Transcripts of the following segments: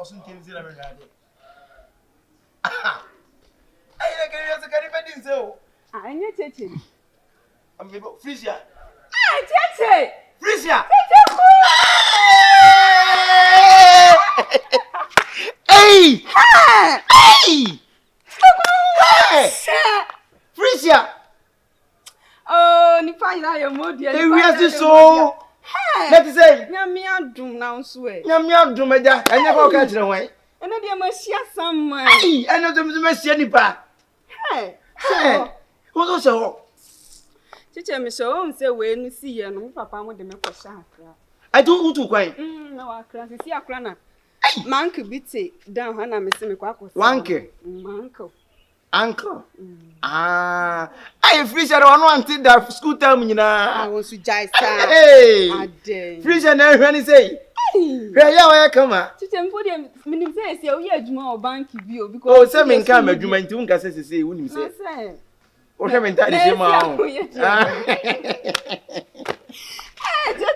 Osun Kimzi na merade. Ai na kare su kare fadin so. Anya cheche. Amebo Frisia. Cheche. Frisia. Cheche. Hey! Hey! Hey! Frisia. Oh, ni fa ina yo modi. E wiase so. Let us say. Nyame adum na nso e. Nyame adum eja. Anya kwa ka kire hwan. Eno de ma hia samman. Hey, eno de ma hia nipa. Hey. Wo so ho. Chiche me so on se we nu si ye no papa mo de me ko sha akra. I don't utu kwan. Na wa akra si akra na. Manke biti down ha na me se me kwa ko. Wanke. Manke. Uncle. Ah, I Frisia no one until that school time nyina. I want to jai sa. Hey. Ade. Frisia na hwani say. Hwe ya wa kama. Chiche mfo de minim say se o ye adwuma o bank bi o because Oh, say me nka ma adwuma nti unka say wunim say. O hwe me nta de shema o.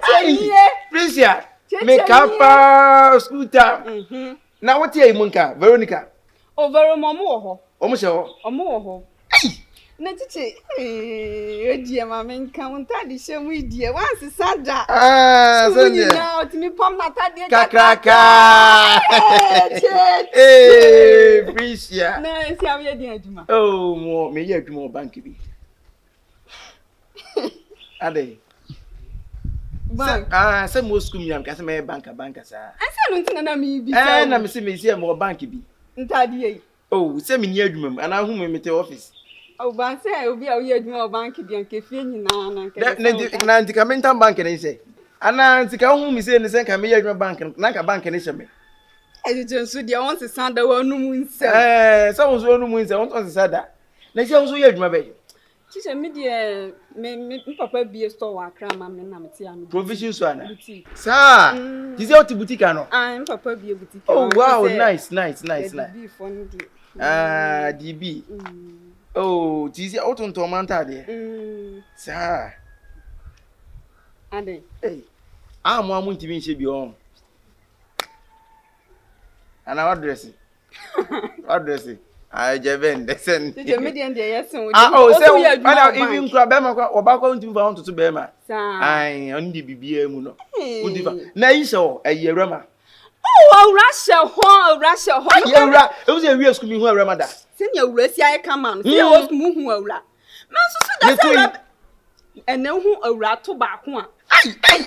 Chiche Frisia. Me kapa school time. Na what ye munka Veronica. O vero momo wo ho. Omo she ho. Omo wo ho. Na chiche edie ma me nka wonta de shemu idie wansi sada. So ne. Na otimi pom na tade Kakraka. Frisia. Na si awe de adwuma. Oh, mo me ye adwuma o bank bi. Ade. Bank. Say mo school mi am ka say me banka sa. Ansa no ntina na mi bi. Na me say me see mo bank bi. Ntade yi. Oh, say me ni adwuma mu ana hu me te office. O ban say obi a we adwuma o bank bi anka fie nyina na anka. Na ntika mental bank ni say. Ana ntika hu me say ni say ka me ye adwuma bank na ka bank ni sheme. Eje nso dia won se sanda wonu mu nsem. Say won so wonu mu nsem won se sada. Na say won so ye adwuma be. Chiche me de me papa bi store wa Accra ma me na me ti anu. Provision so ana. Sir, this is what boutique ano. Me papa bi boutique. Oh wow, nice. DB for ndi. DB. Oh, this is what on tomanta de. Sir. Ade. Hey. Mo amu ntimi nche bi on. Ana what dressing? What dressing? I jeben desen. Chiche me de ndie yesen. Say even kura be ma kwa obakwa ntimi fa onto be ma. Sir. Ai, on di bibia mu no. Udi fa. Na yi so ayewrama. Oh, Russia ho. Ayewra, e wo say wi school mi hu awrama da. Se ne awura si aye kama no. Se wo mu hu awura. Ma so da say ene hu awura to ba ko a. Hey.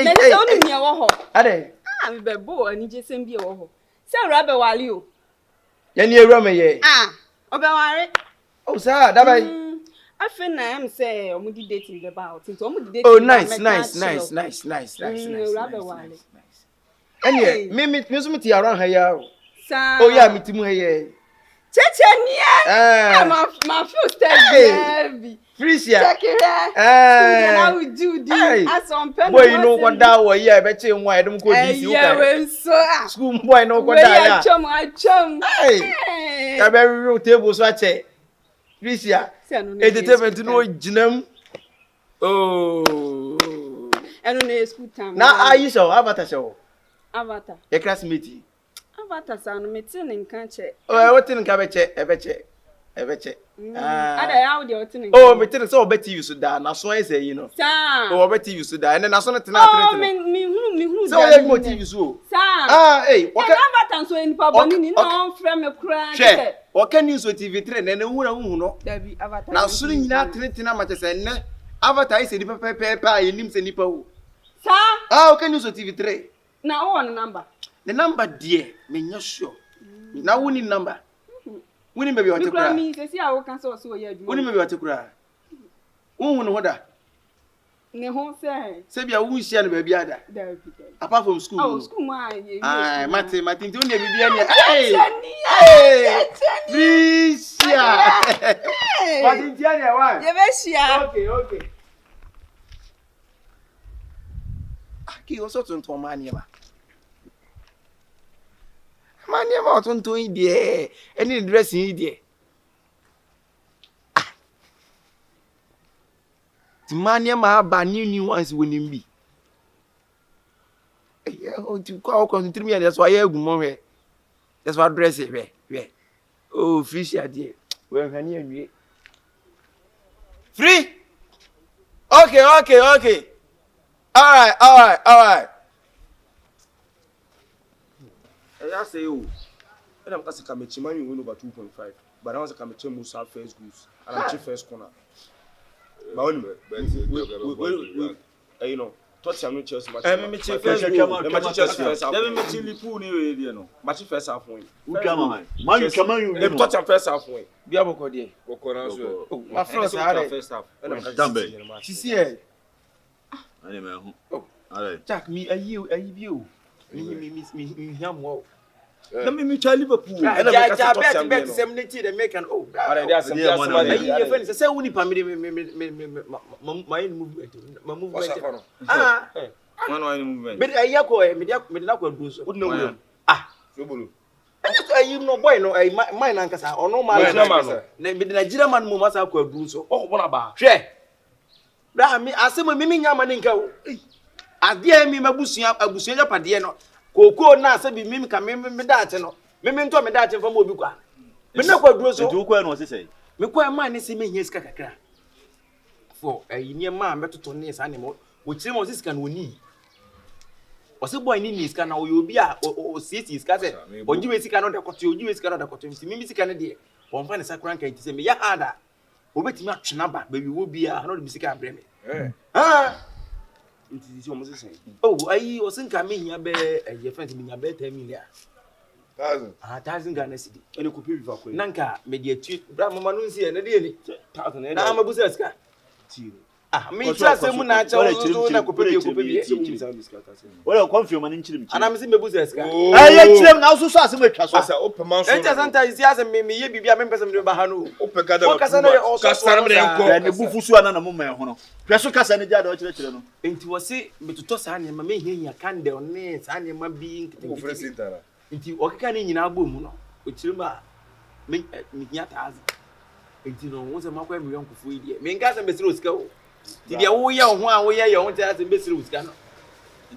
Na se onu nia wo ho. Ade. Me be bo ani je sem bi wo ho. Se awura be wale o. Ya ni awrama ye. Obe ware. Oh, sir, da bai. Afi na am say omu di dating the about. Nti omu di dating. Oh, nice. Anye, me so meti around here. Sir. Oh yeah, metimu here. Cheche nia. Ma feel steady. Frisia. Check it out. Now we do this. As on pen. Boy, you know what that way here, bet you why dem go this you can. School boy no what that. I chum. Hey. Ka be real table so ache. Frisia. Entertainment no ginam. Oh. Eno na school time. Na ayi show, Avatar show. Avatar. Your classmate. Avatar sa no metin nkan che. Oh, what tin ka be che, e be che. Ada ya de otin. Oh, me tin so be TV so da na so say you know. Sa. Oh, be TV so da. And na so na tin na tin. Oh, me hunu. So you go TV so. Sa. Hey, what Avatar so any pa boni ni no frame me kra. Che. What can you so TV 3 na hu no. Dabi Avatar. Na so nyina tin na ma che say ne. Avatar is di pepe enim se nipa wo. Sa. What can you so TV 3? Na o on number. The number dear, me nya sure. Na woni number. Woni me be what kura. Me say a wo kan so ye adwuma. Woni me be what kura. Won no hoda. Ne ho say. Say bia won hia no ba bia da. Apart from school. Oh, school ma ye. Mate nti won e bibia ne. Hey. Frisia. Mate nti anya wa. Ye be hia. Okay. Aki oso tonton ma ne ba. Mania ma tonton idie. Any dressing idie. Mania ma ba new ones winning be. Oh, to call continue me, that's why I go more. That's what dress it. Oh, fish idea. Well, can you free? Okay. All right. I say, oh, and I'm going to come to money win over 2.5, but I was coming to move south first goose, and I'm chief first corner. But only, you know, touch your Chelsea match. I'm chief first goal. I'm Chelsea first half. Let me chili pool near you know. Match first half win. Who come on? Man, come on, you touch your first half win. Be able to go Oh, my friends are first half. She see. Oh, Jack, me a you. Me him wow. Let me tell Liverpool. And I bet 70 they make an oh. There's some friends say we my movement. Movement. But I yako me na ko do so. No. So you no boy no mine ankasa ono ma na me Nigeria man mo masa ko adu so. Oh bona ba. Hwe. Da me asem me nyama ne nka o. Ade mi mabusuya japade no. Koko na se bi mimi ka me daate no mimi nto me daate fam obi kwa me na kwa duro so du kwa no se sei me kwa ma ne se me hia sika kakra for ni ma metoto ne sa ne mo wo kire mo sika no ni o se boy ni sika na o obi a o sisi sika se o jiwe sika no de koto o jiwe sika no de koto mimi sika ne de o mfa ne sakran kan ti se me ya ada obetimi atwena ba ba wi wo bia no de sika abre me It almost the same. Oh, I was in coming a your friend in your bed, 10 million. 1,000 Ghana city. And you could be for Nanka, mediate, Brahma Manusi, and a daily 1,000. And I'm a busaska. Ah, me trust him when I tell you to well, confirm an inch. And I'm seeing the busaska. I let them now so much as open mouth. Sometimes he hasn't made me be a member of the Bahano. Open Casano also and the Bufusu and a moment. Presucas and the Jado children. And to say, but to toss and my making a candle on nails and my being into Okanin in our boom, which you make Yat. And you know, once a mock every uncle for you. Mingas and Miss go. Did you owe your one way your own test and Miss Ruscano?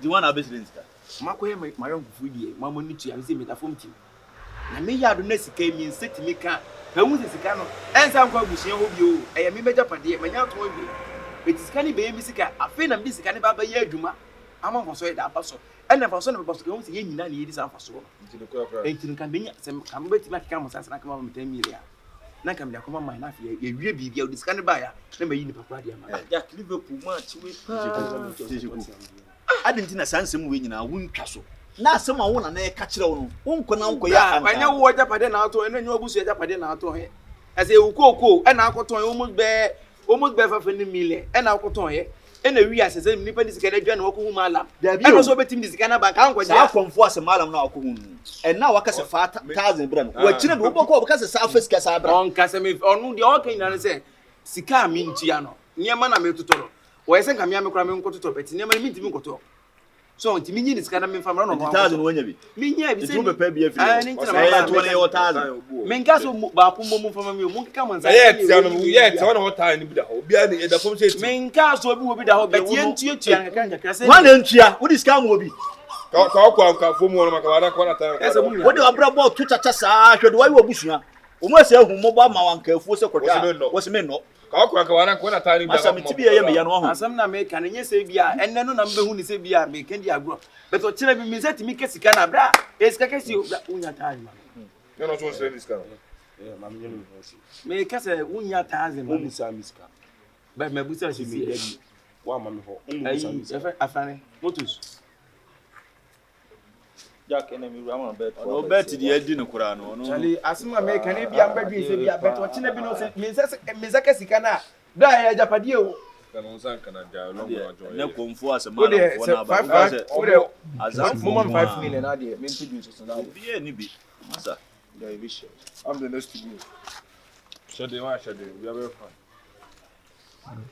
Do one of business? Marco, my uncle for you, Mamma Nichi, and see me the phone team. I may have the next came in city me car. Now, who is the cano? And some go with you. I am a Japan, my young toy. It is canny baby, I feel I'm busy cannibal by year, Juma. I'm on for that person. And never son of a boss going to get in 90 years after so. Into the convenience, some waiting like cameras as I come on 10 million. Nakam da kuma my nafi ye wie bi bia discan buyer na me yi ni papa dia ma Jack Liverpool match we adentina sansem we nyina wontwa so na asem a wo na e ka kire wo no wonko na nko ya anta anya wo japade na ato ena nyu obusu japade na ato he ase ukoko ena akoton almost be 5 million ena akoton he ena wi asese nipa disika na dwa na wako hu malam ena so betim disika na bank anko ja akonfo ase malam na wako hu ena wakase 5000 bra no wa kire no boko obukase sa afes kasa bra on kase me onu de okay na se sika mi ntia no niema na me totoro wo yese nka me amekura me nkototo beti niema mi ntimi nkoto so ntimi nyi disika na me famra no 1000 wonya bi mi nya bi se tu be pa bi afiri ah ntina ma 1000 me nka so ba pumbo mu fama mi mu nka manza tia no ye tia no hotai ni bi da ho bia ni da fom se me nka so bi wo bi da ho beti entua nka se wa na ntua wo disika mo bi ka kwa fom wo no maka wada kwa na ta wo de abra bo tu chacha sa hwedo wa wo busua o mo se hu mo ba ma wankafu se kwota wo se me no ka wada kwa na ta ni bi asa mitibi ye me ya no ho asam na me kan nye se bia enne no na mbehu ni se bia me kan di agro but o kire bi me se timi kesika na bra esika kesi unya ta ma you know so say this kind ma me nyelo me kase unya ta azin ma musa miska ba me busa si bi dabi wa ma me ho musa miska afane motus Jack enemy rama bet no bet di edi no kura no no chali asima me kan bia mbadwi se bia bet o kire bi no se me se kesika na da ya japade o kan san kana ja long no joy na konfo asema na fo na ba o azam mo 5 million na de me produce so na bi ni bi masa the vision I'm the next to you so they want to we are very fun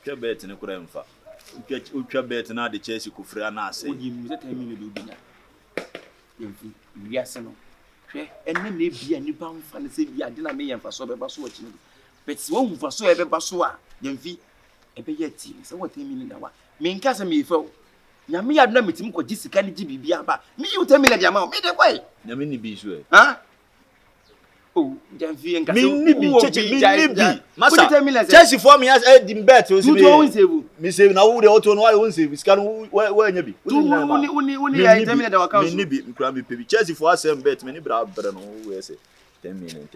ke bet ni kura mfa utwa bet na de Chelsea kufra na ase oji mu se 10 million do binya enfi wiase no hwe enne na bia nipa mfa ne se bia de na me yemfa so beba so wachi but wo mfa so e beba so a yemfi e be yeti se what 10 million da wa me nka se me fa nyame ya na metim ko gisika ni gibibia aba me you 10 million dia ma me de kwai nyame ni bi so ha oh janvi nka minni bi cheche minni bi masa Chelsea for me as di bet o si be me save na wo de auto no won save sika no wa nya bi uni ya 10 million da account minni bi nkura me pebi Chelsea for asem bet me ni bra bra no we say 10 million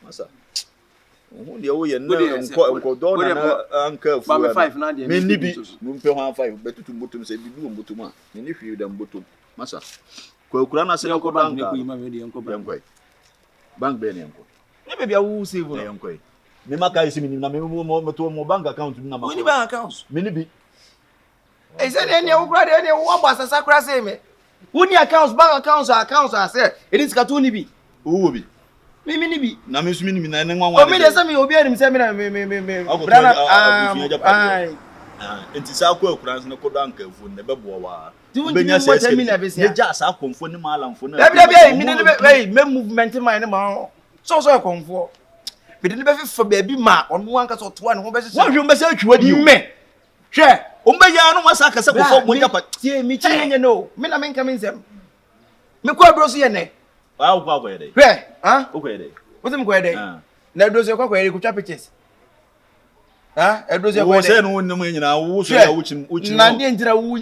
masa who de wo ye na nko do na anka fu minni bi mu mpe ho 5 betutu mbotum se bi du mbotum a minni hwi da mbotum masa ko kura na se ko bank bank be nenko ne be bia wo save no nenko me maka isi mi na me mo bank account na ma ni bank account me ni bi e se ne wo kura de ne wo gbasa kura se me woni bank accounts ase e dis ka to ni bi wo bi me ni bi na me sumi ni na ne nwa o me de se me obi anim se me na me brana enti sa ko akura se ne ko bank afu ne bebo wa benya se se ne ja sa konfo ni malamfo na bi mi ne be me movement man ne ma so konfo bi de ne be fa baabi ma ono anka so to ne ho be se wo hwe be se atwa di me hwe o mbe ya no wasa ka se konfo mo japa tie mi chi nye no me na me nka me nsem me ko adro so ye ne wa ko ye dai hwe ha ko ye dai wo se me ko ye dai na adro so ko ye ku twa pictures ha adro so ko ye wo se no nnem nyina wo so ya wuchim na ndi njira wu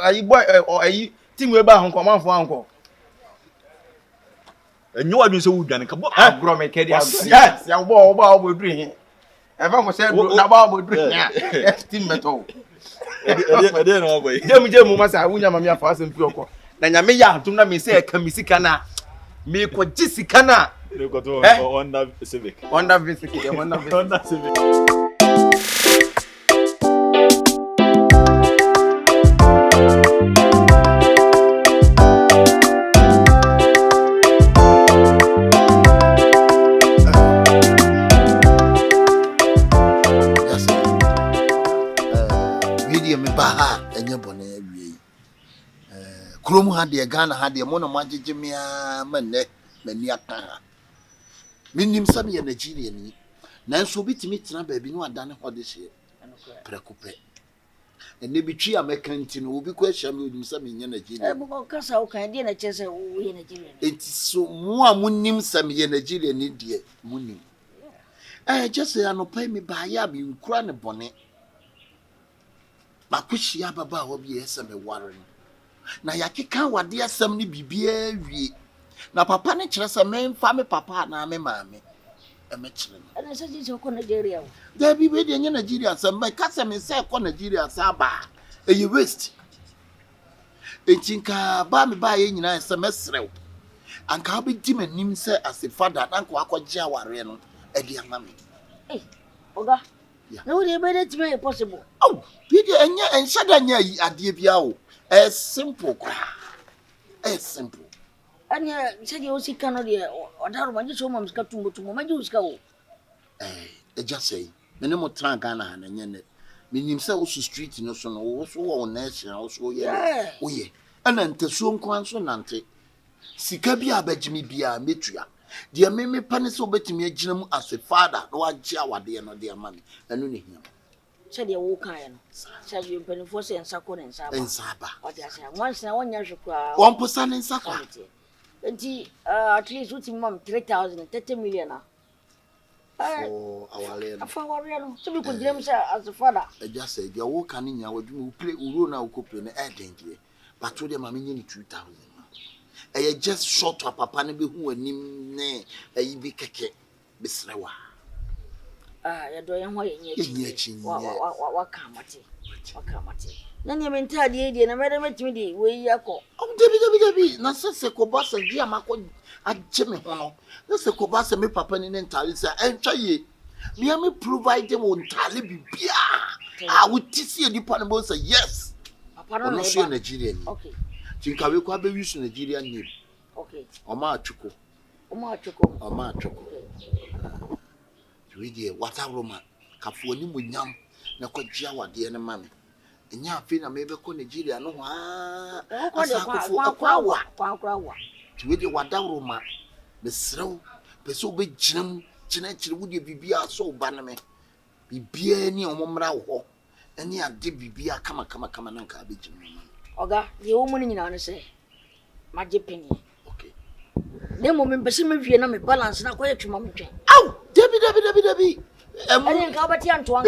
ayi boy ayi team we ba hanko manfo hanko enyo wadun se wudwan ka bo agro me kedi agro yes ya wo duru hin e fa mo se na ba wo duru hin team meto ede no boy jemu masa wunya mama afa asem fi okọ na nyame ya atum na me se ka misika na me ko gisika na ne ko to Honda Civic Krom ha de Ghana ha de mo na magege mea manne mani aka ha minim sam ye Nigeria ni nanso bitimi tena baabi no adane hode hye prekope ene bitwi amekanti no obi ko ahia me odim sam ye Nigeria buko kasa o kan de na chese wo ye Nigeria enti so mo a munim sam ye Nigeria ni de munim just anopai me ba ya bi nkura ne bone makuhia baba ho bi esem ware no na yakeka wade asem ni bibia wie na papa ne kire se memfa me papa na me maame me kire no ana se ji ko Nigeria o da bi be de nya Nigeria asem ba ka se me se ko Nigeria sa ba e waste etinka ba me ba ye nyina se mesrew anka be di manim se as father na ko akogye aware no e di amame oga na wo de be de time possible oh bi de enya enshada nya ade bia o simple simple anya sadi o sikano de odaru manje so mam ska tumbo manje uska o just say me ne mo tran Ghana na nya ne minim se wo street no so no wo so wo na ehia wo so ye o ye ana ntesuo nkwan so nante sika bi abagimi bia metua de me pane se obetimi agina mu as a father no agye awade no de amame anu ne hia sadi wo kan no sadi mpanifo se nsako ne nsaba odi asia once na wonya hwekwa won posa ne nsako enti at least uti mom 30 million oh awale no afa ware no so bi ko direm se as a father just say de wo kan nya wadwuma play uro na wo ko play na edengie but wo de mama nya ni 2000 just short to papa ne be hu anim ne ayi bi keke besrewa ya do yan ho yenye wa kamate na ne menta de na mede metimi de we yakọ debi na se ko basa di amako agye me ho no na se ko basa me papa ne ntale se entwa ye me am provide mo ntale bibia would see the pan boss say yes. Papa no see Nigeria ni. Okay. Tinka we kwa be use Nigeria name. Okay. Oma Achuko. Oma Achuko. Oma Achuko. We dey water Roma. Kafu ni munyam na kwagya wade ne mame. Enya afi na mebe ko Nigeria no ha. Asakofu akwawa. We dey water Roma. Mesrew peso be gyinam gyina kyire wo de bibia so ba na me. Bibia ni omomra wo. Eni ade bibia kama na nka be gyinam. Oga, the woman in our say, my penny. Okay. Then woman, but some of you know me balance and I quite to mammy. Ow! Debbie. I didn't go back to one.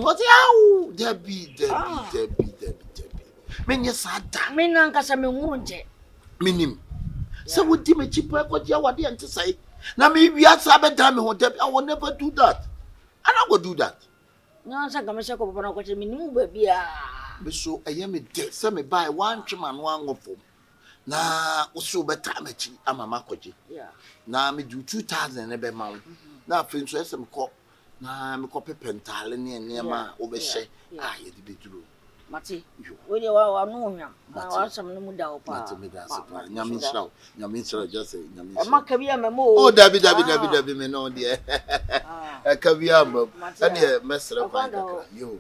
What? Ow! Debbie. Men, yes, I damn. Men, Uncle Sammy wounded. Minim. So would Timmy Chipper what you want to say? Now, maybe I saw damn Debbie. I will never do that. And I will do that. No, I'm a second of what you mean, baby. So I am a dead. Some may buy one chairman, one of them. Now, also better, I'm a macoji. Yeah. Now, me do 2,000 every month. Now, Prince Western cop. Now, I'm a copy pentalini and near my overshay. Ah, you'd be true. Mati, when you are known, I want some new doubt. Yamin, just say, Yamin. Oh, Debbie, me no, dear. A caviar, and dear, Master of you.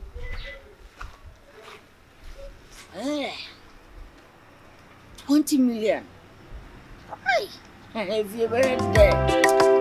20 million. If you were there.